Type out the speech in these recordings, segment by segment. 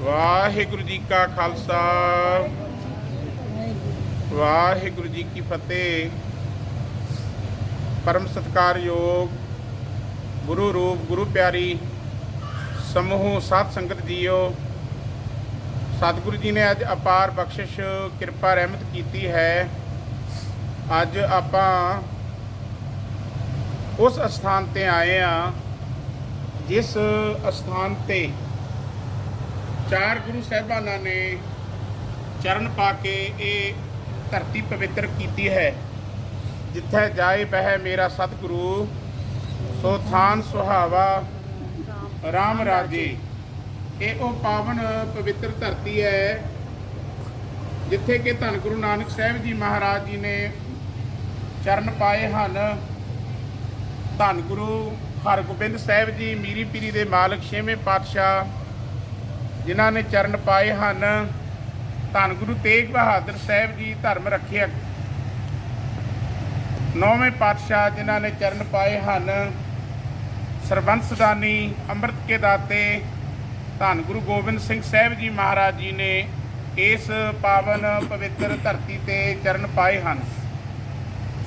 ਵਾਹਿਗੁਰੂ ਜੀ ਕਾ ਖਾਲਸਾ ਵਾਹਿਗੁਰੂ ਜੀ ਕੀ ਫਤਿਹ। परम सत्कारयोग गुरु रूप गुरु प्यारी समूह साध संगत जीओ, सतगुरु जी ने अज अपार बख्शिश कृपा रहमत की है। अज आपां उस स्थान ते आए हाँ जिस स्थान ते चार गुरु साहिबाना ने चरण पा के ये धरती पवित्र की है। जिथे जाए बह मेरा सतगुरु सो थान सुहावा राम राजे। ये वो पावन पवित्र धरती है जिथे कि धन गुरु नानक साहब जी महाराज जी ने चरण पाए हैं। धन गुरु हरगोबिंद साहब जी मीरी पीरी दे मालक छेवें पातशाह जिन्हों ने चरण पाए हैं। धन गुरु तेग बहादुर साहब जी धर्म रखे नौवें पातशाह जिन्हों ने चरण पाए हैं। सरबंस दानी अमृत के दाते धन गुरु गोबिंद सिंह साहब जी महाराज जी ने इस पावन पवित्र धरती ते चरण पाए हैं।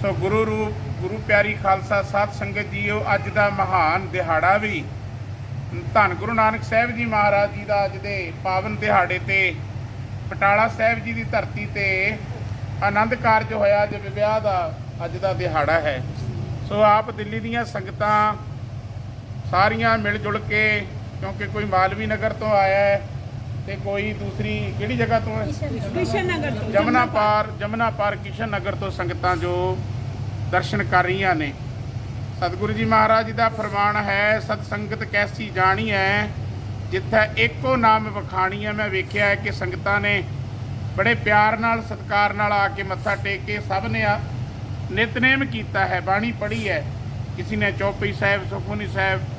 सो गुरु रूप गुरु प्यारी खालसा साध संगत जीओ, अज का महान दिहाड़ा भी धन गुरु नानक साहब जी महाराज जी का अज दे पावन दिहाड़े ते बटाला साहब जी की धरती ते आनंद कारज होया जो विआह का अज का दिहाड़ा है। सो आप दिल्ली दीयां संगतां सारियां मिल जुल के, क्योंकि कोई मालवी नगर तो आया है तो कोई दूसरी किहड़ी जगह तो है जमुना पार किशन नगर तो संगतां जो दर्शन कर रही ने। सतगुरु जी महाराज जी का फरमान है, सतसंगत कैसी जानी है जिथे एको नाम वखाणी है। मैं वेख्या है कि संगतां ने बड़े प्यार नाल सत्कार नाल आके मत्था टेक के सब ने नितनेम किया है, बाणी पढ़ी है। किसी ने चौपई साहब सुखमनी साहब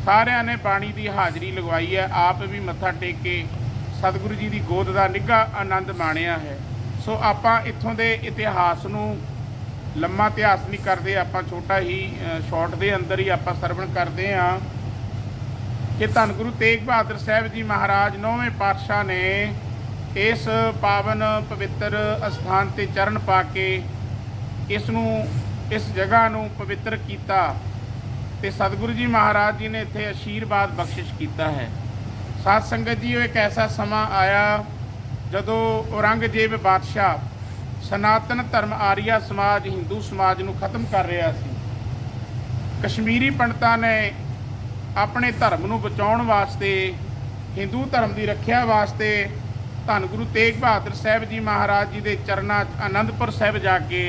सारिया ने बाणी की हाज़री लगवाई है। आप भी मत्था टेक के सतगुरु जी की गोद का निघा आनंद माणिया है। सो आपां इत्थों के इतिहास नूं लम्मा इतिहास नहीं करते, आपां छोटा ही शॉर्ट के अंदर ही आपां सरवण करते हाँ कि धन गुरु तेग बहादुर साहब जी महाराज नौवें पातशाह ने इस पावन पवित्र स्थान ते चरण पा के इस जगह नूं पवित्र किया ते सतगुरु जी महाराज जी ने इत्थे आशीर्वाद बख्शिश किया है। साध संगत जी, एक ऐसा समा आया जदों औरंगजेब बादशाह सनातन धर्म आर्या समाज हिंदू समाज नूं खत्म कर रहा सी। कश्मीरी पंडितां ने अपने धर्म नूं बचाउण वास्ते हिंदू धर्म की रखिया वास्ते धन गुरु तेग बहादुर साहब जी महाराज जी के चरणों आनंदपुर साहब जाके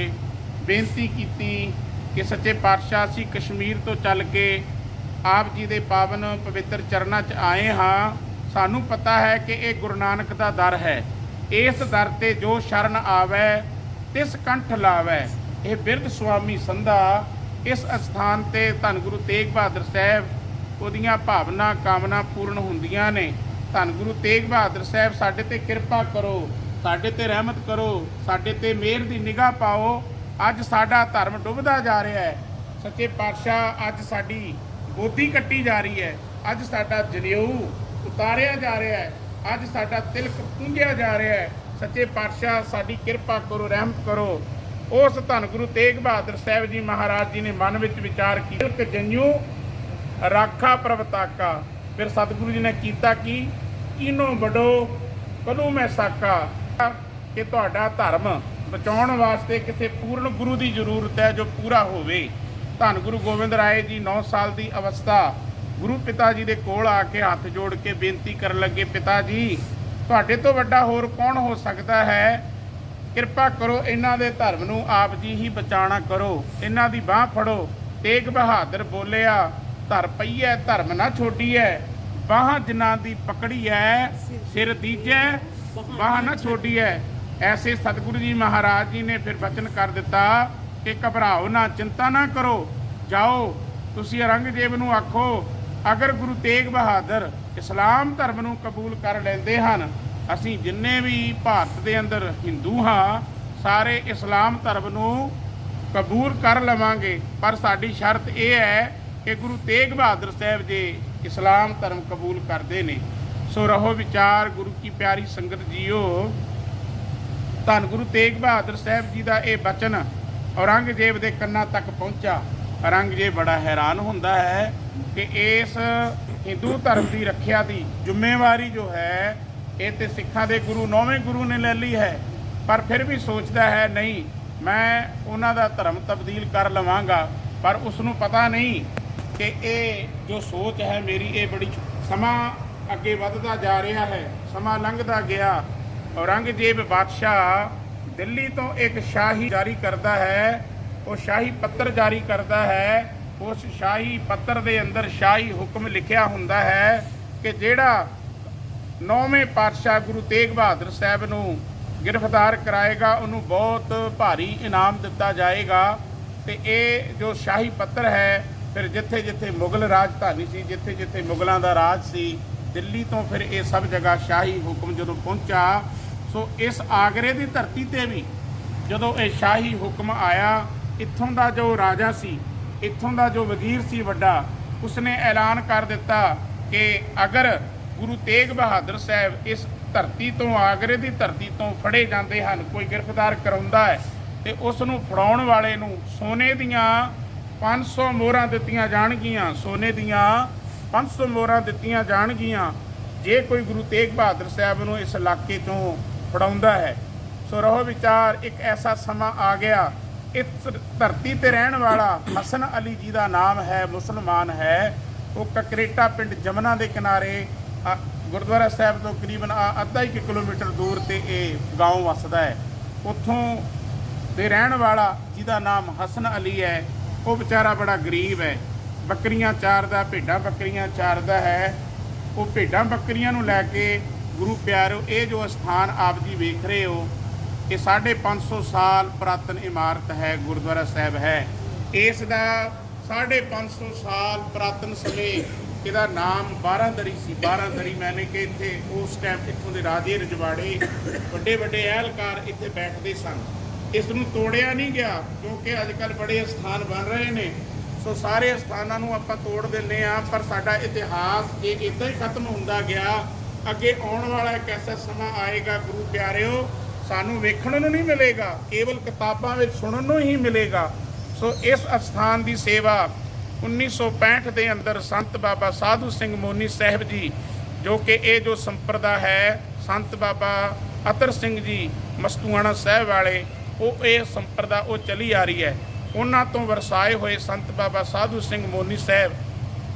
बेनती की कि सच्चे पातशाह असीं कश्मीर तो चल के आप जी के पावन पवित्र चरणों च आए हाँ। सानू पता है कि ये गुरु नानक का दर है। इस दर ते जो शरण आवे तिस कंठ लावे। ये बिरध स्वामी संधा इस स्थान ते धन गुरु तेग बहादुर साहब उहदियां भावना कामना पूर्ण हुंदियां ने। धन गुरु तेग बहादुर साहब साडे ते किरपा करो, साडे ते रहमत करो, साडे ते मेहर दी निगाह पाओ। अज साडा धर्म डुबदा जा रहा है। सच्चे पातशाह अज साडी गोदी कट्टी जा रही है, अज साडा जनेऊ उतारिया जा रहा है, अज साडा तिलक पूंझिया जा रहा है। सच्चे पातशाह साडी किरपा करो, रहमत करो। उस धन गुरु तेग बहादुर साहब जी महाराज जी ने मन विच विचार की, तिलक जन्यू राखा प्रभताका। फिर सतगुरु जी ने किया कि कीनो बड़ो कदों मैं साका, कि तुहाडा धर्म बचाउण वास्ते किसी पूर्ण गुरु की जरूरत है जो पूरा होवे। धन गुरु गोबिंद राय जी 9 साल की अवस्था गुरु पिता जी के कोल आके हाथ जोड़ के बेनती कर लगे, पिता जी तुहाडे तो वड्डा होर कौन हो सकता है, किरपा करो इन्हां दे धर्म नूं आप जी ही बचाना करो, इन्हां दी बांह फड़ो। तेग बहादुर बोलिया, धर पई है धर्म ना छोड़ी है, बांह जिन्हां दी पकड़ी है सिर दीजै बांह ना छोड़ी है। ऐसे सतगुरु जी महाराज जी ने फिर वचन कर दिता कि घबराओ ना, चिंता ना करो, जाओ तुसी औरंगजेब नूं आखो अगर गुरु तेग बहादुर इस्लाम धर्म नूं कबूल कर लैंदे हन, असीं जिन्ने भी भारत दे अंदर हिंदू हाँ सारे इस्लाम धर्म नूं कबूल कर लवांगे, पर साडी शर्त यह है कि गुरु तेग बहादुर साहब जी इस्लाम धर्म कबूल करते हैं। सो रहो विचार गुरु की प्यारी संगत जीओ। धन गुरु तेग बहादुर साहब जी का यह बचन औरंगजेब के कन्ना तक पहुँचा। औरंगजेब बड़ा हैरान होता है कि इस हिंदू धर्म की रखिया की जिम्मेवारी जो है ये तो सिखा के गुरु 9वें गुरु ने ले ली है, पर फिर भी सोचता है नहीं मैं उन्हों का धर्म तब्दील कर लवांगा। पर उसनों पता नहीं कि ये जो सोच है मेरी ये बड़ी समा अगे वधदा जा रहा है, समा लंघदा गया। औरंगजेब बादशाह दिल्ली तो एक शाही जारी करता है, वो शाही पत्र जारी करता है। उस शाही पत्र के अंदर शाही हुक्म लिखिया हुंदा है कि जेड़ा 9वें पातशाह गुरु तेग बहादुर साहब नूं गिरफ्तार कराएगा उन्होंने बहुत भारी इनाम दिता जाएगा। तो ये जो शाही पत्र है फिर जिथे जिथे मुगल राजधानी सी, जिथे जिथे मुगलों का राज सी, दिल्ली तो फिर ये सब जगह शाही हुक्म जो पहुँचा। सो इस आगरे की धरती पर भी जो ये शाही हुक्म आया, इत्थों का जो राजा सी, इत्थों का जो वजीर सी वड्डा, उसने ऐलान कर दिता कि अगर गुरु तेग बहादुर साहब इस धरती तो आगरे की धरती तो फड़े जाते हैं, कोई गिरफ्तार कराउंदा है तो उसनूं फड़ाउण वाले नूं सोने दियां 500 मोहरां दित्तियां जाणगियां। सोने दियां 500 मोहरां दित्तियां जाणगियां जे कोई गुरु तेग बहादुर साहब नूं इस इलाके चों फड़ाउंदा है। सो रहो विचार एक ऐसा समा आ गया, इस धरती ते रहण वाला हसन अली जी का नाम है, मुसलमान है। वो ककरेटा पिंड जमुना के किनारे गुरुद्वारा साहब तो करीबन आधा ही किलोमीटर दूर ते गाँव वसदा है। उत्थों दे रहण वाला जिहदा नाम हसन अली है, वो बेचारा बड़ा गरीब है, बकरियां चारदा, भेडां बकरियां चारदा है। वो भेडां बकरियां नूं लैके गुरु प्यारो ये जो स्थान आप जी वेख रहे हो, ये 550 साल पुरातन इमारत है, गुरुद्वारा साहब है। इसका 550 साल पुरातन समय ਇਹਦਾ नाम 12दरी सी। 12दरी मैंने कि इत्थे उस टाइम इत्थों के राजे रजवाड़े ਵੱਡੇ ਵੱਡੇ ਐਲਕਾਰ इत्थे बैठते सन। इस नूं तोड़िया नहीं गया क्योंकि अजकल बड़े स्थान बन रहे हैं। सो सारे स्थानों नूं आपां तोड़ दिंदे आ, पर साडा इतिहास ये इदां ही खत्म हुंदा गया। अगे आउण वाला एक ऐसा समा आएगा गुरु प्यारिओ, सानूं वेखण नूं नहीं मिलेगा, केवल किताबां विच सुणन नूं ही मिलेगा। सो इस स्थान की सेवा 1965 के अंदर संत बाबा साधु सिंह मोनी साहब जी, जो कि ये जो संप्रदा है संत बाबा अतर सिंह जी मस्तूआणा साहब वाले, वो ये संप्रदा वो चली आ रही है। उन्होंने तो वरसाए हुए संत बाबा साधु सिंह मोनी साहब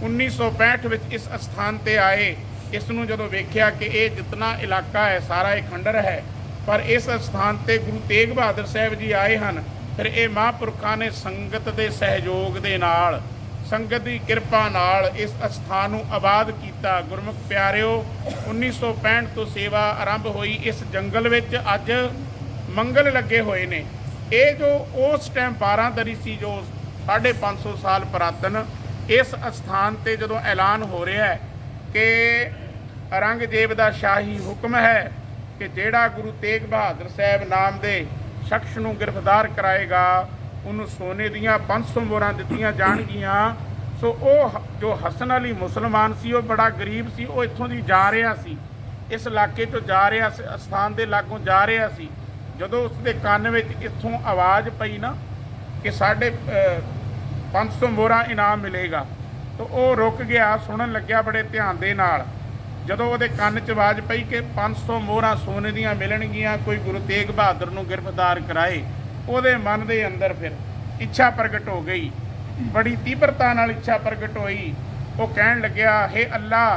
1965 में इस स्थान पर आए। इसनों जो वेख्या कि ये जितना इलाका है सारा ये खंडर है, पर इस स्थान पर गुरु तेग बहादुर साहब जी आए हैं। फिर ये महापुरखों ने संगत के सहयोग के नाल, संगत की किरपा नाल इस स्थान को आबाद किया। गुरमुख प्यारिओ 1965 तो सेवा आरंभ हुई। इस जंगल में अज मंगल लगे हुए ने। ये जो उस टाइम 12दरी सी जो 550 साल पुरातन, इस स्थान पर जो ऐलान हो रहा है कि औरंगजेब का शाही हुक्म है कि जेड़ा गुरु तेग बहादुर साहब नाम के शख्स को गिरफ्तार कराएगा उन्होंने सोने दियाँ 500 मोहरां दित्तियां जाणगियां। सो वो जो हसन अली मुसलमान सी, वो बड़ा गरीब सी, वो इत्थों दी जा रहा सी, इस इलाके चों जा रहा सी, स्थान के लागों जा रहा सी। जदों उसके कान में इत्थों आवाज़ पई ना कि 550 मोहरां इनाम मिलेगा, तो वो रुक गया, सुनन लग्या बड़े ध्यान दे नाल। जदों वो कान च आवाज़ पई कि 500 मोहरां सोने दियां मिलणगियां, कोई गुरु तेग बहादुर नूं गिरफ्तार कराए, ਉਹਦੇ मन के अंदर फिर इच्छा प्रगट हो गई, बड़ी तीव्रता नाल इच्छा प्रगट हुई। वो कहन लग्या, हे अल्लाह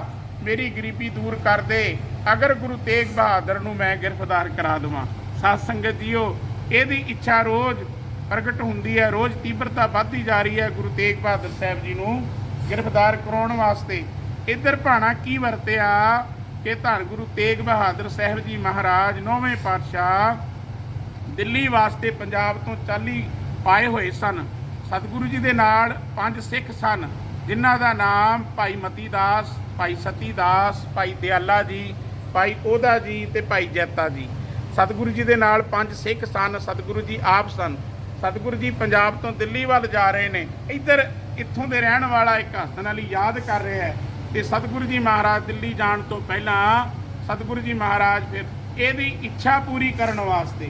मेरी गरीबी दूर कर दे, अगर गुरु तेग बहादुर नूं मैं गिरफ्तार करा देवां। साध संगत जीओ, ਇਹਦੀ इच्छा रोज़ प्रगट हुंदी है, रोज़ तीव्रता बढ़ती जा रही है गुरु तेग बहादुर साहब जी नूं गिरफ्तार कराउण वास्ते। इधर भाणा की वरतिया कि धन गुरु तेग बहादुर साहब जी महाराज 9वें पातशाह दिल्ली वास्ते पंजाब तो चाली पाए हुए सन। सतगुरु जी के नाल 5 सिख सन, जिन्हां दा नाम भाई मती दास, भाई सती दास, भाई दयाला जी, भाई ओदा जी ते भाई जैता जी। सतगुरु जी के नाल 5 सिख सन, सतगुरु जी आप सन। सतगुरु जी पंजाब तो दिल्ली वाल जा रहे हैं। इधर इत्थों के रहने वाला एक हसन अली याद कर रहा है ਤੇ ਸਤਿਗੁਰੂ ਜੀ ਮਹਾਰਾਜ ਦਿੱਲੀ ਜਾਣ ਤੋਂ ਪਹਿਲਾਂ ਸਤਿਗੁਰੂ ਜੀ ਮਹਾਰਾਜ ਫਿਰ ਇਹਦੀ ਇੱਛਾ ਪੂਰੀ ਕਰਨ ਵਾਸਤੇ,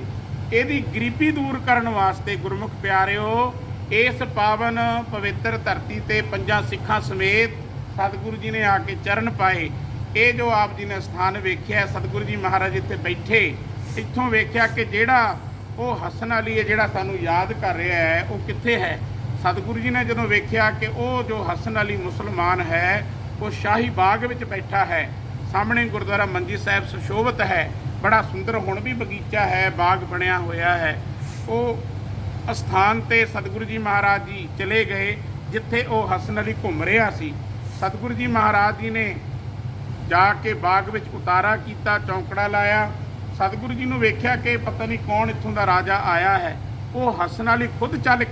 ਇਹਦੀ ਗਰੀਬੀ ਦੂਰ ਕਰਨ ਵਾਸਤੇ ਗੁਰਮੁਖ ਪਿਆਰਿਓ ਇਸ ਪਾਵਨ ਪਵਿੱਤਰ ਧਰਤੀ ਤੇ ਪੰਜਾਂ ਸਿੱਖਾਂ ਸਮੇਤ ਸਤਿਗੁਰੂ ਜੀ ਨੇ ਆ ਕੇ ਚਰਨ ਪਾਏ। ਇਹ ਜੋ ਆਪ ਜੀ ਨੇ ਸਥਾਨ ਵੇਖਿਆ, ਸਤਿਗੁਰੂ ਜੀ ਮਹਾਰਾਜ ਇੱਥੇ ਬੈਠੇ, ਇੱਥੋਂ ਵੇਖਿਆ ਕਿ ਜਿਹੜਾ ਉਹ ਹਸਨ ਅਲੀ ਹੈ ਜਿਹੜਾ ਸਾਨੂੰ ਯਾਦ ਕਰ ਰਿਹਾ ਹੈ ਉਹ ਕਿੱਥੇ ਹੈ। ਸਤਿਗੁਰੂ ਜੀ ਨੇ ਜਦੋਂ ਵੇਖਿਆ ਕਿ ਉਹ ਜੋ ਹਸਨ ਅਲੀ ਮੁਸਲਮਾਨ ਹੈ ਉਹ ਸ਼ਾਹੀ ਬਾਗ ਵਿੱਚ ਬੈਠਾ ਹੈ, ਸਾਹਮਣੇ ਗੁਰਦੁਆਰਾ ਮੰਜੀ ਸਾਹਿਬ ਸੁਸ਼ੋਭਿਤ ਹੈ, ਬੜਾ ਸੁੰਦਰ ਹੁਣ ਵੀ ਬਗੀਚਾ ਹੈ, ਬਾਗ ਬਣਿਆ ਹੋਇਆ ਹੈ। ਉਹ ਅਸਥਾਨ ਤੇ ਸਤਿਗੁਰੂ ਜੀ ਮਹਾਰਾਜ ਜੀ ਚਲੇ ਗਏ ਜਿੱਥੇ ਉਹ ਹਸਨ ਅਲੀ ਘੁੰਮ ਰਿਹਾ ਸੀ। ਸਤਿਗੁਰੂ ਜੀ ਮਹਾਰਾਜ ਜੀ ਨੇ ਜਾ ਕੇ ਬਾਗ ਵਿੱਚ ਉਤਾਰਾ ਕੀਤਾ, ਚੌਂਕੜਾ ਲਾਇਆ। ਸਤਿਗੁਰੂ ਜੀ ਨੂੰ ਵੇਖਿਆ ਕਿ ਪਤਾ ਨਹੀਂ ਕੌਣ ਇੱਥੋਂ ਦਾ ਰਾਜਾ ਆਇਆ ਹੈ। ਉਹ ਹਸਨ ਅਲੀ ਖੁਦ ਚੱਲ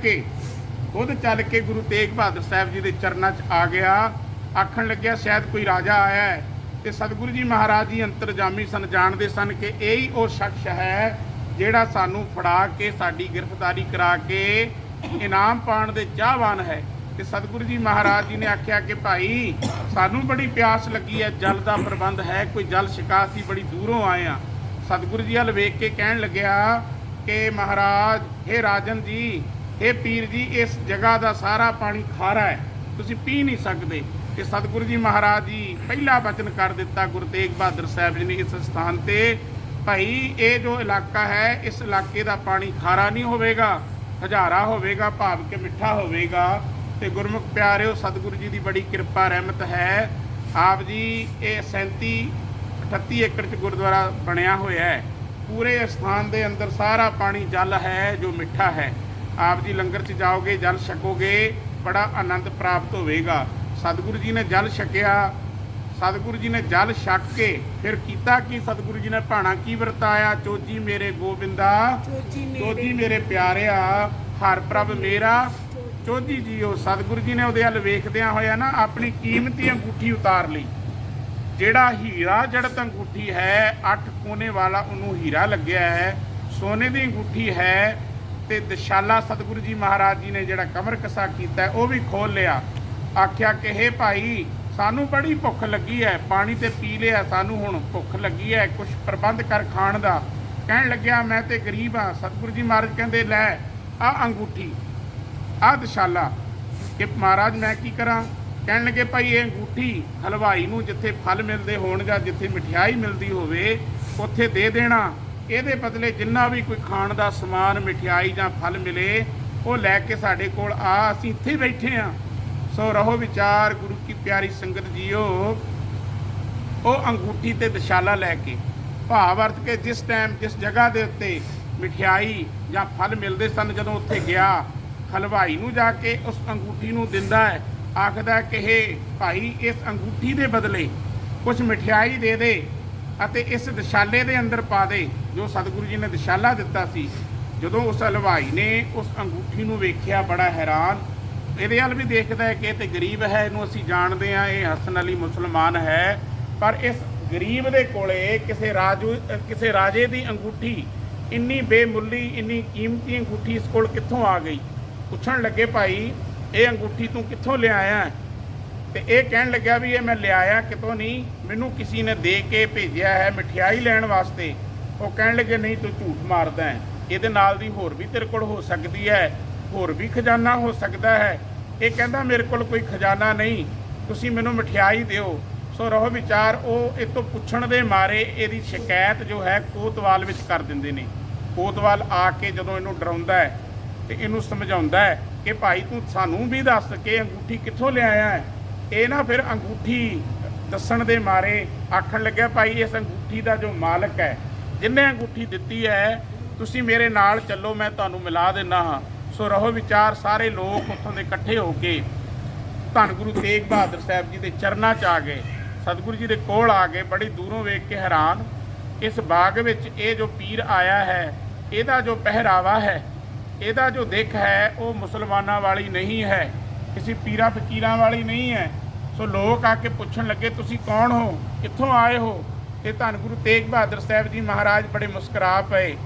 ਕੇ ਗੁਰੂ ਤੇਗ ਬਹਾਦਰ ਸਾਹਿਬ ਜੀ ਦੇ ਚਰਨਾਂ 'ਚ ਆ ਗਿਆ। ਆਖਣ ਲੱਗਿਆ ਸ਼ਾਇਦ ਕੋਈ ਰਾਜਾ ਆਇਆ ਹੈ। ਤੇ ਸਤਿਗੁਰੂ ਜੀ ਮਹਾਰਾਜ ਜੀ ਅੰਤਰਜਾਮੀ ਸਨ, ਜਾਣਦੇ ਸਨ ਕਿ ਇਹ ਹੀ ਉਹ ਸ਼ਖਸ ਹੈ ਜਿਹੜਾ ਸਾਨੂੰ ਫੜਾ ਕੇ ਸਾਡੀ ਗ੍ਰਿਫਤਾਰੀ ਕਰਾ ਕੇ ਇਨਾਮ ਪਾਉਣ ਦੇ ਚਾਹਵਾਨ ਹੈ। ਤੇ ਸਤਿਗੁਰੂ ਜੀ ਮਹਾਰਾਜ ਜੀ ਨੇ ਆਖਿਆ ਕਿ ਭਾਈ ਸਾਨੂੰ ਬੜੀ ਪਿਆਸ ਲੱਗੀ ਹੈ, ਜਲ ਦਾ ਪ੍ਰਬੰਧ ਹੈ, ਕੋਈ ਜਲ ਛਕਾ, ਸੀ ਬੜੀ ਦੂਰੋਂ ਆਏ ਆ। ਸਤਿਗੁਰੂ ਜੀ ਵੱਲ ਵੇਖ ਕੇ ਕਹਿਣ ਲੱਗਿਆ ਕਿ ਮਹਾਰਾਜ, ਹੇ ਰਾਜਨ ਜੀ, ਹੇ ਪੀਰ ਜੀ, ਇਸ ਜਗ੍ਹਾ ਦਾ ਸਾਰਾ ਪਾਣੀ ਖਾਰਾ ਹੈ, ਤੁਸੀਂ ਪੀ ਨਹੀਂ ਸਕਦੇ। ਤੇ ਸਤਿਗੁਰੂ ਜੀ ਮਹਾਰਾਜ ਜੀ ਪਹਿਲਾ ਬਚਨ ਕਰ ਦਿੱਤਾ ਗੁਰੂ ਤੇਗ ਬਹਾਦਰ ਸਾਹਿਬ ਜੀ ਨੇ ਇਸ ਸਥਾਨ ਤੇ, ਭਾਈ ਇਹ ਜੋ ਇਲਾਕਾ ਹੈ ਇਸ ਇਲਾਕੇ ਦਾ ਪਾਣੀ ਖਾਰਾ ਨਹੀਂ ਹੋਵੇਗਾ, ਹਜ਼ਾਰਾ ਹੋਵੇਗਾ, ਭਾਵ ਕਿ ਮਿੱਠਾ ਹੋਵੇਗਾ। ਤੇ ਗੁਰਮੁਖ ਪਿਆਰਿਓ ਸਤਿਗੁਰੂ ਜੀ ਦੀ ਬੜੀ ਕਿਰਪਾ ਰਹਿਮਤ ਹੈ। ਆਪ ਜੀ ਇਹ 38 ਏਕੜ 'ਚ ਗੁਰਦੁਆਰਾ ਬਣਿਆ ਹੋਇਆ ਹੈ। ਪੂਰੇ ਸਥਾਨ ਦੇ ਅੰਦਰ ਸਾਰਾ ਪਾਣੀ ਜਲ ਹੈ ਜੋ ਮਿੱਠਾ ਹੈ। ਆਪ ਜੀ ਲੰਗਰ 'ਚ ਜਾਓਗੇ, ਜਲ ਛਕੋਗੇ, ਬੜਾ ਆਨੰਦ ਪ੍ਰਾਪਤ ਹੋਵੇਗਾ। ਸਤਿਗੁਰੂ ਜੀ ਨੇ ਜਲ ਛਕਿਆ। ਸਤਿਗੁਰੂ ਜੀ ਨੇ ਜਲ ਛਕ ਕੇ ਫਿਰ ਕੀਤਾ ਕਿ ਸਤਿਗੁਰੂ ਜੀ ਨੇ ਭਾਣਾ ਕੀ ਵਰਤਾਇਆ, ਚੋਜੀ ਮੇਰੇ ਗੋਬਿੰਦਾ, ਚੋਜੀ ਮੇਰੇ ਪਿਆਰਿਆ, ਹਰ ਪ੍ਰਭ ਮੇਰਾ ਚੋਜੀ ਜੀਓ। ਸਤਿਗੁਰੂ ਜੀ ਨੇ ਉਹਦੇ ਵੱਲ ਵੇਖਦਿਆਂ ਹੋਇਆ ਨਾ ਆਪਣੀ ਕੀਮਤੀ ਅੰਗੂਠੀ ਉਤਾਰ ਲਈ। ਜਿਹੜਾ ਹੀਰਾ ਜੜਤ ਅੰਗੂਠੀ ਹੈ, 8 ਕੋਨੇ ਵਾਲਾ ਉਹਨੂੰ ਹੀਰਾ ਲੱਗਿਆ ਹੈ, ਸੋਨੇ ਦੀ ਅੰਗੂਠੀ ਹੈ। ਤੇ ਦਸ਼ਾਲਾ ਸਤਿਗੁਰੂ ਜੀ ਮਹਾਰਾਜ ਜੀ ਨੇ ਜਿਹੜਾ ਕਮਰ ਕਸਾ ਕੀਤਾ ਉਹ ਵੀ ਖੋਲ ਲਿਆ। ਆਖਿਆ ਕਿ ਹੇ ਭਾਈ, ਸਾਨੂੰ ਬੜੀ ਭੁੱਖ ਲੱਗੀ ਹੈ, ਪਾਣੀ ਤੇ ਪੀ ਲਿਆ, ਸਾਨੂੰ ਹੁਣ ਭੁੱਖ ਲੱਗੀ ਹੈ, ਕੁਛ ਪ੍ਰਬੰਧ ਕਰ ਖਾਣ ਦਾ। ਕਹਿਣ ਲੱਗਿਆ ਮੈਂ ਤੇ ਗਰੀਬ ਹਾਂ। ਸਤਿਗੁਰੂ ਜੀ ਮਹਾਰਾਜ ਕਹਿੰਦੇ ਲੈ ਆ ਅੰਗੂਠੀ, ਆ ਦਸ਼ਾਲਾ। ਕਿ ਮਹਾਰਾਜ ਮੈਂ ਕੀ ਕਰਾਂ? ਕਹਿਣ ਲੱਗੇ ਭਾਈ ਇਹ ਅੰਗੂਠੀ ਹਲਵਾਈ ਨੂੰ ਜਿੱਥੇ ਫਲ ਮਿਲਦੇ ਹੋਣ ਜਾਂ ਜਿੱਥੇ ਮਠਿਆਈ ਮਿਲਦੀ ਹੋਵੇ ਉੱਥੇ ਦੇ ਦੇਣਾ। ਇਹਦੇ ਬਦਲੇ ਜਿੰਨਾ ਵੀ ਕੋਈ ਖਾਣ ਦਾ ਸਮਾਨ, ਮਠਿਆਈ ਜਾਂ ਫਲ ਮਿਲੇ ਉਹ ਲੈ ਕੇ ਸਾਡੇ ਕੋਲ ਆ, ਅਸੀਂ ਇੱਥੇ ਹੀ ਬੈਠੇ ਹਾਂ। ਸੋ ਰਹੋ ਵਿਚਾਰ ਗੁਰੂ ਕੀ ਪਿਆਰੀ ਸੰਗਤ ਜੀਓ। ਉਹ ਅੰਗੂਠੀ ਤੇ ਦਸ਼ਾਲਾ ਲੈ ਕੇ ਭਾਵ ਅਰਥ ਕੇ ਜਿਸ ਟਾਈਮ ਜਿਸ ਜਗ੍ਹਾ ਦੇ ਉੱਤੇ ਮਠਿਆਈ ਜਾਂ ਫਲ ਮਿਲਦੇ ਸਨ, ਜਦੋਂ ਉੱਥੇ ਗਿਆ ਹਲਵਾਈ ਨੂੰ ਜਾ ਕੇ ਉਸ ਅੰਗੂਠੀ ਨੂੰ ਦਿੰਦਾ ਹੈ, ਆਖਦਾ ਕਿ ਹੇ ਭਾਈ ਇਸ ਅੰਗੂਠੀ ਦੇ ਬਦਲੇ ਕੁਝ ਮਠਿਆਈ ਦੇ ਦੇ ਅਤੇ ਇਸ ਦਸ਼ਾਲੇ ਦੇ ਅੰਦਰ ਪਾ ਦੇ ਜੋ ਸਤਿਗੁਰੂ ਜੀ ਨੇ ਦਸ਼ਾਲਾ ਦਿੱਤਾ ਸੀ। ਜਦੋਂ ਉਸ ਹਲਵਾਈ ਨੇ ਉਸ ਅੰਗੂਠੀ ਨੂੰ ਵੇਖਿਆ ਬੜਾ ਹੈਰਾਨ, ਇਹਦੇ ਵੱਲ ਵੀ ਦੇਖਦਾ ਹੈ ਕਿ ਇਹ ਤੇ ਗਰੀਬ ਹੈ, ਇਹਨੂੰ ਅਸੀਂ ਜਾਣਦੇ ਹਾਂ, ਇਹ ਹਸਨ ਅਲੀ ਮੁਸਲਮਾਨ ਹੈ, ਪਰ ਇਸ ਗਰੀਬ ਦੇ ਕੋਲੇ ਕਿਸੇ ਰਾਜੇ ਦੀ ਅੰਗੂਠੀ, ਇੰਨੀ ਬੇਮੁੱਲੀ, ਇੰਨੀ ਕੀਮਤੀ ਅੰਗੂਠੀ ਇਸ ਕੋਲ ਕਿੱਥੋਂ ਆ ਗਈ? ਪੁੱਛਣ ਲੱਗੇ ਭਾਈ ਇਹ ਅੰਗੂਠੀ ਤੂੰ ਕਿੱਥੋਂ ਲਿਆਇਆ? ਤੇ ਇਹ ਕਹਿਣ ਲੱਗਿਆ ਵੀ ਇਹ ਮੈਂ ਲਿਆਇਆ ਕਿਤੋਂ ਨਹੀਂ, ਮੈਨੂੰ ਕਿਸੇ ਨੇ ਦੇ ਕੇ ਭੇਜਿਆ ਹੈ ਮਠਿਆਈ ਲੈਣ ਵਾਸਤੇ। ਉਹ ਕਹਿਣ ਲੱਗੇ ਨਹੀਂ ਤੂੰ ਝੂਠ ਮਾਰਦਾ ਹੈ, ਇਹਦੇ ਨਾਲ ਦੀ ਹੋਰ ਵੀ ਤੇਰੇ ਕੋਲ ਹੋ ਸਕਦੀ ਹੈ, ਹੋਰ ਵੀ ਖਜ਼ਾਨਾ ਹੋ ਸਕਦਾ ਹੈ। ਇਹ ਕਹਿੰਦਾ ਮੇਰੇ ਕੋਲ ਕੋਈ ਖਜ਼ਾਨਾ ਨਹੀਂ, ਤੁਸੀਂ ਮੈਨੂੰ ਮਠਿਆਈ ਦਿਓ। ਸੋ ਰਹੋ ਵਿਚਾਰ, ਉਹ ਇਹ ਤੋਂ ਪੁੱਛਣ ਦੇ ਮਾਰੇ ਇਹਦੀ ਸ਼ਿਕਾਇਤ ਜੋ ਹੈ ਕੋਤਵਾਲ ਵਿੱਚ ਕਰ ਦਿੰਦੇ ਨੇ। ਕੋਤਵਾਲ ਆ ਕੇ ਜਦੋਂ ਇਹਨੂੰ ਡਰਾਉਂਦਾ ਹੈ ਤੇ ਇਹਨੂੰ ਸਮਝਾਉਂਦਾ ਹੈ ਕਿ ਭਾਈ ਤੂੰ ਸਾਨੂੰ ਵੀ ਦੱਸ ਕਿ ਅੰਗੂਠੀ ਕਿੱਥੋਂ ਲਿਆਇਆ ਹੈ। ਇਹ ਨਾ ਫਿਰ ਅੰਗੂਠੀ ਦੱਸਣ ਦੇ ਮਾਰੇ ਆਖਣ ਲੱਗਿਆ ਭਾਈ ਇਸ ਅੰਗੂਠੀ ਦਾ ਜੋ ਮਾਲਕ ਹੈ, ਜਿਹਨੇ ਅੰਗੂਠੀ ਦਿੱਤੀ ਹੈ, ਤੁਸੀਂ ਮੇਰੇ ਨਾਲ ਚੱਲੋ, ਮੈਂ ਤੁਹਾਨੂੰ ਮਿਲਾ ਦਿੰਦਾ ਹਾਂ। ਸੋ ਰਹੋ ਵਿਚਾਰ, ਸਾਰੇ ਲੋਕ ਉੱਥੋਂ ਦੇ ਇਕੱਠੇ ਹੋ ਕੇ ਧੰਨ ਗੁਰੂ ਤੇਗ ਬਹਾਦਰ ਸਾਹਿਬ ਜੀ ਦੇ ਚਰਨਾਂ 'ਚ ਆ ਗਏ, ਸਤਿਗੁਰੂ ਜੀ ਦੇ ਕੋਲ ਆ ਗਏ। ਬੜੀ ਦੂਰੋਂ ਵੇਖ ਕੇ ਹੈਰਾਨ, ਇਸ ਬਾਗ ਵਿੱਚ ਇਹ ਜੋ ਪੀਰ ਆਇਆ ਹੈ, ਇਹਦਾ ਜੋ ਪਹਿਰਾਵਾ ਹੈ, ਇਹਦਾ ਜੋ ਦਿੱਖ ਹੈ ਉਹ ਮੁਸਲਮਾਨਾਂ ਵਾਲੀ ਨਹੀਂ ਹੈ, ਕਿਸੇ ਪੀਰਾਂ ਫਕੀਰਾਂ ਵਾਲੀ ਨਹੀਂ ਹੈ। ਸੋ ਲੋਕ ਆ ਕੇ ਪੁੱਛਣ ਲੱਗੇ ਤੁਸੀਂ ਕੌਣ ਹੋ, ਕਿੱਥੋਂ ਆਏ ਹੋ? ਤੇ ਧੰਨ ਗੁਰੂ ਤੇਗ ਬਹਾਦਰ ਸਾਹਿਬ ਜੀ ਮਹਾਰਾਜ ਬੜੇ ਮੁਸਕਰਾ ਪਏ।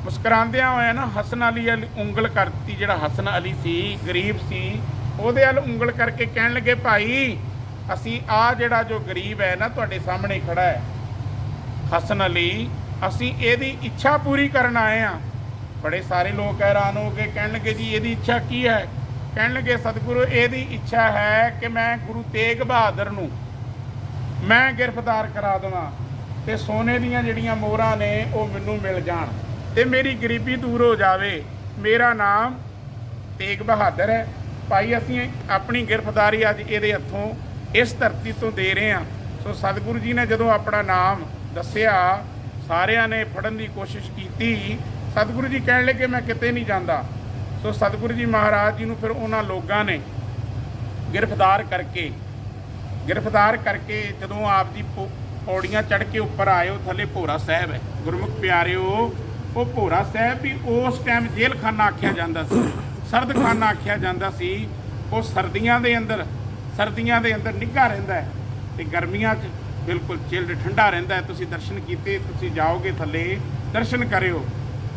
ਮੁਸਕਰਾਉਂਦਿਆਂ ਹੋਇਆ ਨਾ ਹਸਨ ਅਲੀ ਵੱਲ ਉਂਗਲ ਕਰਤੀ, ਜਿਹੜਾ ਹਸਨ ਅਲੀ ਸੀ, ਗਰੀਬ ਸੀ, ਉਹਦੇ ਵੱਲ ਉਂਗਲ ਕਰਕੇ ਕਹਿਣ ਲੱਗੇ ਭਾਈ ਅਸੀਂ ਆ ਜਿਹੜਾ ਜੋ ਗਰੀਬ ਹੈ ਨਾ ਤੁਹਾਡੇ ਸਾਹਮਣੇ ਖੜਾ ਹੈ ਹਸਨ ਅਲੀ, ਅਸੀਂ ਇਹਦੀ ਇੱਛਾ ਪੂਰੀ ਕਰਨ ਆਏ ਆ। ਬੜੇ ਸਾਰੇ ਲੋਕ ਹੈਰਾਨ ਹੋ ਕੇ ਕਹਿਣਗੇ ਜੀ ਇਹਦੀ ਇੱਛਾ ਕੀ ਹੈ? ਕਹਿਣਗੇ ਸਤਿਗੁਰੂ ਇਹਦੀ ਇੱਛਾ ਹੈ ਕਿ ਮੈਂ ਗੁਰੂ ਤੇਗ ਬਹਾਦਰ ਨੂੰ ਮੈਂ ਗ੍ਰਿਫਤਾਰ ਕਰਾ ਦੇਵਾਂ ਤੇ ਸੋਨੇ ਦੀਆਂ ਜਿਹੜੀਆਂ ਮੋਹਰਾਂ ਨੇ ਉਹ ਮੈਨੂੰ ਮਿਲ ਜਾਣ ਤੇ ਮੇਰੀ ਗਰੀਬੀ ਦੂਰ ਹੋ ਜਾਵੇ। ਮੇਰਾ ਨਾਮ ਤੇਗ ਬਹਾਦਰ ਹੈ ਭਾਈ, ਅਸੀਂ ਆਪਣੀ ਗ੍ਰਿਫਤਾਰੀ ਅੱਜ ਇਹਦੇ ਹੱਥੋਂ ਇਸ ਧਰਤੀ ਤੋਂ ਦੇ ਰਹੇ ਹਾਂ। ਸੋ ਸਤਿਗੁਰੂ ਜੀ ਨੇ ਜਦੋਂ ਆਪਣਾ ਨਾਮ ਦੱਸਿਆ ਸਾਰਿਆਂ ਨੇ ਫੜਨ ਦੀ ਕੋਸ਼ਿਸ਼ ਕੀਤੀ। ਸਤਿਗੁਰੂ ਜੀ ਕਹਿਣ ਲੱਗੇ ਮੈਂ ਕਿਤੇ ਨਹੀਂ ਜਾਂਦਾ। ਸੋ ਸਤਿਗੁਰੂ ਜੀ ਮਹਾਰਾਜ ਜੀ ਨੂੰ ਫਿਰ ਉਹਨਾਂ ਲੋਕਾਂ ਨੇ ਗ੍ਰਿਫਤਾਰ ਕਰਕੇ ਜਦੋਂ ਆਪ ਦੀ ਪੌੜੀਆਂ ਚੜ੍ਹ ਕੇ ਉੱਪਰ ਆਏ, ਉਹ ਥੱਲੇ ਭੋਰਾ ਸਾਹਿਬ ਹੈ। ਗੁਰਮੁਖ ਪਿਆਰਿਓ, ਉਹ ਭੋਰਾ ਸਾਹਿਬ ਵੀ ਉਸ ਟਾਈਮ ਜੇਲ੍ਹ ਖਾਨਾ ਆਖਿਆ ਜਾਂਦਾ ਸੀ, ਸਰਦ ਖਾਨਾ ਆਖਿਆ ਜਾਂਦਾ ਸੀ। ਉਹ ਸਰਦੀਆਂ ਦੇ ਅੰਦਰ ਨਿੱਘਾ ਰਹਿੰਦਾ ਹੈ ਤੇ ਗਰਮੀਆਂ 'ਚ ਬਿਲਕੁਲ ਚਿਲਡ ਠੰਡਾ ਰਹਿੰਦਾ ਹੈ। ਤੁਸੀਂ ਦਰਸ਼ਨ ਕੀਤੇ, ਤੁਸੀਂ ਜਾਓਗੇ ਥੱਲੇ ਦਰਸ਼ਨ ਕਰਿਓ।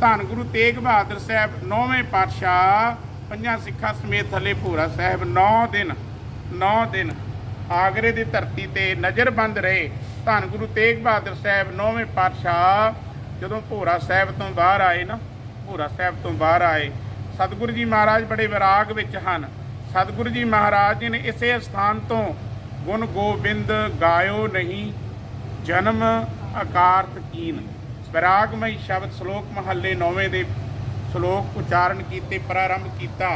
ਧੰਨ ਗੁਰੂ ਤੇਗ ਬਹਾਦਰ ਸਾਹਿਬ 9ਵੇਂ ਪਾਤਸ਼ਾਹ ਪੰਜਾਂ ਸਿੱਖਾਂ ਸਮੇਤ ਥੱਲੇ ਭੋਰਾ ਸਾਹਿਬ 9 ਦਿਨ ਆਗਰੇ ਦੀ ਧਰਤੀ ਤੇ ਨਜ਼ਰਬੰਦ ਰਹੇ। ਧੰਨ ਗੁਰੂ ਤੇਗ ਬਹਾਦਰ ਸਾਹਿਬ 9ਵੇਂ ਪਾਤਸ਼ਾਹ ਜਦੋਂ ਭੋਰਾ ਸਾਹਿਬ ਤੋਂ ਬਾਹਰ ਆਏ, ਸਤਿਗੁਰੂ ਜੀ ਮਹਾਰਾਜ ਬੜੇ ਵਿਰਾਗ ਵਿੱਚ ਹਨ। ਸਤਿਗੁਰੂ ਜੀ ਮਹਾਰਾਜ ਜੀ ਨੇ ਇਸੇ ਸਥਾਨ ਤੋਂ ਗੁਣ ਗੋਬਿੰਦ ਗਾਇਓ ਨਹੀਂ ਜਨਮ ਅਕਾਰਤ ਕੀਨ ਵਿਰਾਗਮਈ ਸ਼ਬਦ ਸ਼ਲੋਕ ਮਹੱਲੇ 9ਵੇਂ ਦੇ ਸ਼ਲੋਕ ਉਚਾਰਨ ਕੀਤੇ, ਪ੍ਰਾਰੰਭ ਕੀਤਾ।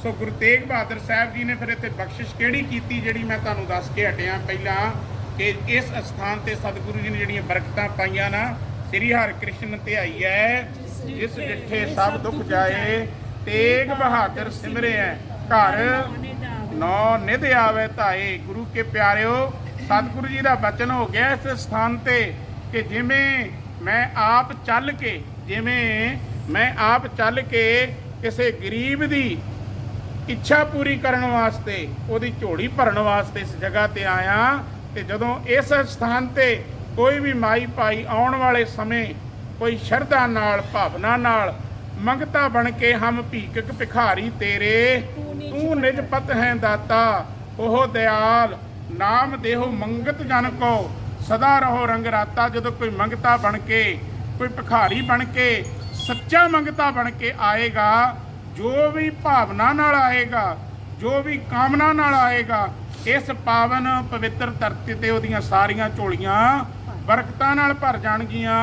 ਸੋ ਗੁਰੂ ਤੇਗ ਬਹਾਦਰ ਸਾਹਿਬ ਜੀ ਨੇ ਫਿਰ ਇੱਥੇ ਬਖਸ਼ਿਸ਼ ਕਿਹੜੀ ਕੀਤੀ ਜਿਹੜੀ ਮੈਂ ਤੁਹਾਨੂੰ ਦੱਸ ਕੇ ਹਟਿਆ ਪਹਿਲਾਂ ਕਿ ਇਸ ਸਥਾਨ ਤੇ ਸਤਿਗੁਰੂ ਜੀ ਨੇ ਜਿਹੜੀਆਂ ਬਰਕਤਾਂ ਪਾਈਆਂ ਨਾ, ਸ੍ਰੀ ਹਰਿਕ੍ਰਿਸ਼ਨ ਧਿਆਈ ਹੈ ਜਿਸ ਡਿਠੇ ਸਭ ਦੁੱਖ ਜਾਏ, ਤੇਗ ਬਹਾਦਰ ਸਿਮਰਿਐ ਘਰ ਨੌ ਨਿਧ ਆਵੇ ਧਾਏ। ਗੁਰੂ ਕੇ ਪਿਆਰਿਓ, ਸਤਿਗੁਰੂ ਜੀ ਦਾ ਬਚਨ ਹੋ ਗਿਆ ਇਸ ਸਥਾਨ ਤੇ ਕਿ ਜਿਵੇਂ ਮੈਂ ਆਪ ਚੱਲ ਕੇ ਕਿਸੇ ਗਰੀਬ ਦੀ ਇੱਛਾ ਪੂਰੀ ਕਰਨ ਵਾਸਤੇ, ਉਹਦੀ ਝੋਲੀ ਭਰਨ ਵਾਸਤੇ ਇਸ ਜਗ੍ਹਾ ਤੇ ਆਇਆ। ਤੇ ਜਦੋਂ ਇਸ ਸਥਾਨ ਤੇ ਕੋਈ ਵੀ ਮਾਈ ਭਾਈ ਆਉਣ ਵਾਲੇ ਸਮੇਂ ਕੋਈ ਸ਼ਰਧਾ ਨਾਲ ਭਾਵਨਾ ਨਾਲ ਮੰਗਤਾ ਬਣ ਕੇ ਹਮ ਭੀਖਕ ਭਿਖਾਰੀ ਤੇਰੇ ਤੂੰ ਨਿਜ ਪਤ ਹੈ ਦਾਤਾ ਉਹ ਦਿਆਲ ਨਾਮ ਦੇਹੋ ਮੰਗਤ ਜਨ ਕੋ ਸਦਾ ਰਹੋ ਰੰਗ ਰਾਤਾ। ਜਦੋਂ ਕੋਈ ਮੰਗਤਾ ਬਣ ਕੇ, ਕੋਈ ਭਿਖਾਰੀ ਬਣ ਕੇ, ਸੱਚਾ ਮੰਗਤਾ ਬਣ ਕੇ ਆਏਗਾ, ਜੋ ਵੀ ਭਾਵਨਾ ਨਾਲ ਆਏਗਾ, ਜੋ ਵੀ ਕਾਮਨਾ ਨਾਲ ਆਏਗਾ, ਇਸ ਪਾਵਨ ਪਵਿੱਤਰ ਧਰਤੀ ਤੇ ਉਹਦੀਆਂ ਸਾਰੀਆਂ ਝੋਲੀਆਂ ਬਰਕਤਾਂ ਨਾਲ ਭਰ ਜਾਣਗੀਆਂ।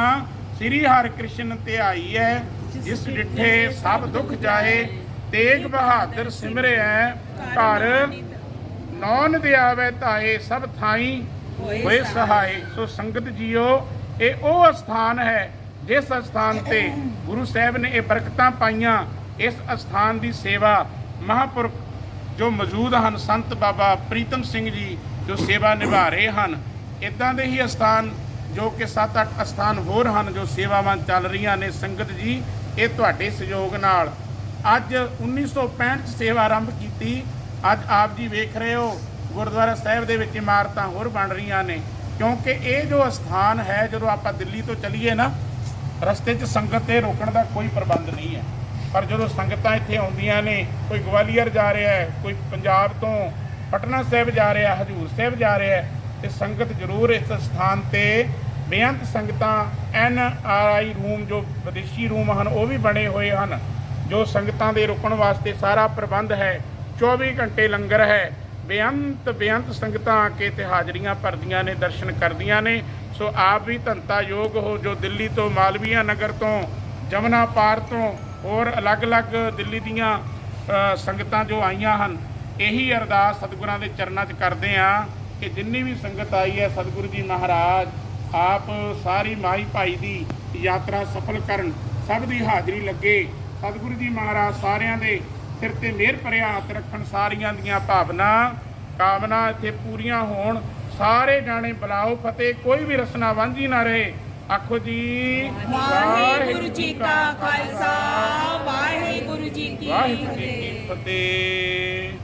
ਸ੍ਰੀ ਹਰਿਕ੍ਰਿਸ਼ਨ ਧਿਆਈ ਹੈ ਜਿਸ ਡਿਠੇ ਸਭ ਦੁੱਖ ਜਾਏ, ਤੇਗ ਬਹਾਦਰ ਸਿਮਰਿਐ ਘਰ ਨੌ ਨਿਧ ਆਵੇ ਧਾਏ, ਸਭ ਥਾਈ ਹੋਏ ਸਹਾਏ। ਸੋ ਸੰਗਤ ਜੀਓ, ਇਹ ਉਹ ਸਥਾਨ ਹੈ ਜਿਸ ਸਥਾਨ ਤੇ ਗੁਰੂ ਸਾਹਿਬ ਨੇ ਇਹ ਬਰਕਤਾਂ ਪਾਈਆਂ। ਇਸ ਅਸਥਾਨ ਦੀ ਸੇਵਾ ਮਹਾਂਪੁਰਖ ਜੋ ਮੌਜੂਦ ਹਨ, ਸੰਤ ਬਾਬਾ ਪ੍ਰੀਤਮ ਸਿੰਘ ਜੀ ਜੋ ਸੇਵਾ ਨਿਭਾ ਰਹੇ ਹਨ। ਇੱਦਾਂ ਦੇ ਹੀ ਅਸਥਾਨ ਜੋ ਕਿ 7-8 ਅਸਥਾਨ ਹੋਰ ਹਨ ਜੋ ਸੇਵਾਵਾਂ ਚੱਲ ਰਹੀਆਂ ਨੇ। ਸੰਗਤ ਜੀ, ਇਹ ਤੁਹਾਡੇ ਸਹਿਯੋਗ ਨਾਲ ਅੱਜ 1965 'ਚ ਸੇਵਾ ਆਰੰਭ ਕੀਤੀ। ਅੱਜ ਆਪ ਜੀ ਵੇਖ ਰਹੇ ਹੋ ਗੁਰਦੁਆਰਾ ਸਾਹਿਬ ਦੇ ਵਿੱਚ ਇਮਾਰਤਾਂ ਹੋਰ ਬਣ ਰਹੀਆਂ ਨੇ, ਕਿਉਂਕਿ ਇਹ ਜੋ ਅਸਥਾਨ ਹੈ, ਜਦੋਂ ਆਪਾਂ ਦਿੱਲੀ ਤੋਂ ਚੱਲੀਏ ਨਾ, ਰਸਤੇ 'ਚ ਸੰਗਤ ਤੇ ਰੋਕਣ ਦਾ ਕੋਈ ਪ੍ਰਬੰਧ ਨਹੀਂ ਹੈ। ਪਰ ਜਦੋਂ ਸੰਗਤਾਂ ਇੱਥੇ ਆਉਂਦੀਆਂ ਨੇ, ਕੋਈ ਗਵਾਲੀਅਰ ਜਾ ਰਿਹਾ ਹੈ, ਕੋਈ ਪੰਜਾਬ ਤੋਂ ਪਟਨਾ ਸਾਹਿਬ ਜਾ ਰਿਹਾ, ਹਜ਼ੂਰ ਸਾਹਿਬ ਜਾ ਰਿਹਾ ਹੈ, ਤੇ ਸੰਗਤ ਜ਼ਰੂਰ ਇਸ ਸਥਾਨ ਤੇ ਬੇਅੰਤ ਸੰਗਤਾਂ NRI ਰੂਮ ਜੋ ਵਿਦੇਸ਼ੀ ਰੂਮ ਹਨ ਉਹ ਵੀ ਬਣੇ ਹੋਏ ਹਨ, ਜੋ ਸੰਗਤਾਂ ਦੇ ਰੁਕਣ ਵਾਸਤੇ ਸਾਰਾ ਪ੍ਰਬੰਧ ਹੈ। 24 ਘੰਟੇ ਲੰਗਰ ਹੈ। ਬੇਅੰਤ ਸੰਗਤਾਂ ਆ ਕੇ ਤੇ ਹਾਜ਼ਰੀਆਂ ਭਰਦੀਆਂ ਨੇ, ਦਰਸ਼ਨ ਕਰਦੀਆਂ ਨੇ। ਸੋ ਆਪ ਵੀ ਧੰਤਾ ਯੋਗ ਹੋ ਜੋ ਦਿੱਲੀ ਤੋਂ, ਮਾਲਵੀਆ ਨਗਰ ਤੋਂ, ਜਮਨਾ ਪਾਰ ਤੋਂ, ਹੋਰ ਅਲੱਗ-ਅਲੱਗ ਦਿੱਲੀ ਦੀਆਂ ਸੰਗਤਾਂ ਜੋ ਆਈਆਂ ਹਨ। ਇਹੀ ਅਰਦਾਸ ਸਤਿਗੁਰਾਂ ਦੇ ਚਰਨਾਂ 'ਚ ਕਰਦੇ ਹਾਂ ਕਿ ਜਿੰਨੀ ਵੀ ਸੰਗਤ ਆਈ ਹੈ, ਸਤਿਗੁਰੂ ਜੀ ਮਹਾਰਾਜ ਆਪ ਸਾਰੀ ਮਾਈ ਭਾਈ ਦੀ ਯਾਤਰਾ ਸਫਲ ਕਰਨ, ਸਭ ਦੀ ਹਾਜ਼ਰੀ ਲੱਗੇ। ਸਤਿਗੁਰੂ ਜੀ ਮਹਾਰਾਜ ਸਾਰਿਆਂ ਦੇ ਸਿਰ ਤੇ ਮਿਹਰ ਭਰਿਆ ਹੱਥ ਰੱਖਣ, ਸਾਰੀਆਂ ਦੀਆਂ ਭਾਵਨਾ ਕਾਮਨਾ ਇੱਥੇ ਪੂਰੀਆਂ ਹੋਣ। ਸਾਰੇ ਜਾਣੇ ਬੁਲਾਓ ਫਤਿਹ, ਕੋਈ ਵੀ ਰਸਨਾ ਵਾਂਝੀ ਨਾ ਰਹੇ। ਆਖੋ ਜੀ ਵਾਹਿਗੁਰੂ ਜੀ ਕਾ ਖਾਲਸਾ, ਵਾਹਿਗੁਰੂ ਜੀ ਕੀ ਫਤਿਹ।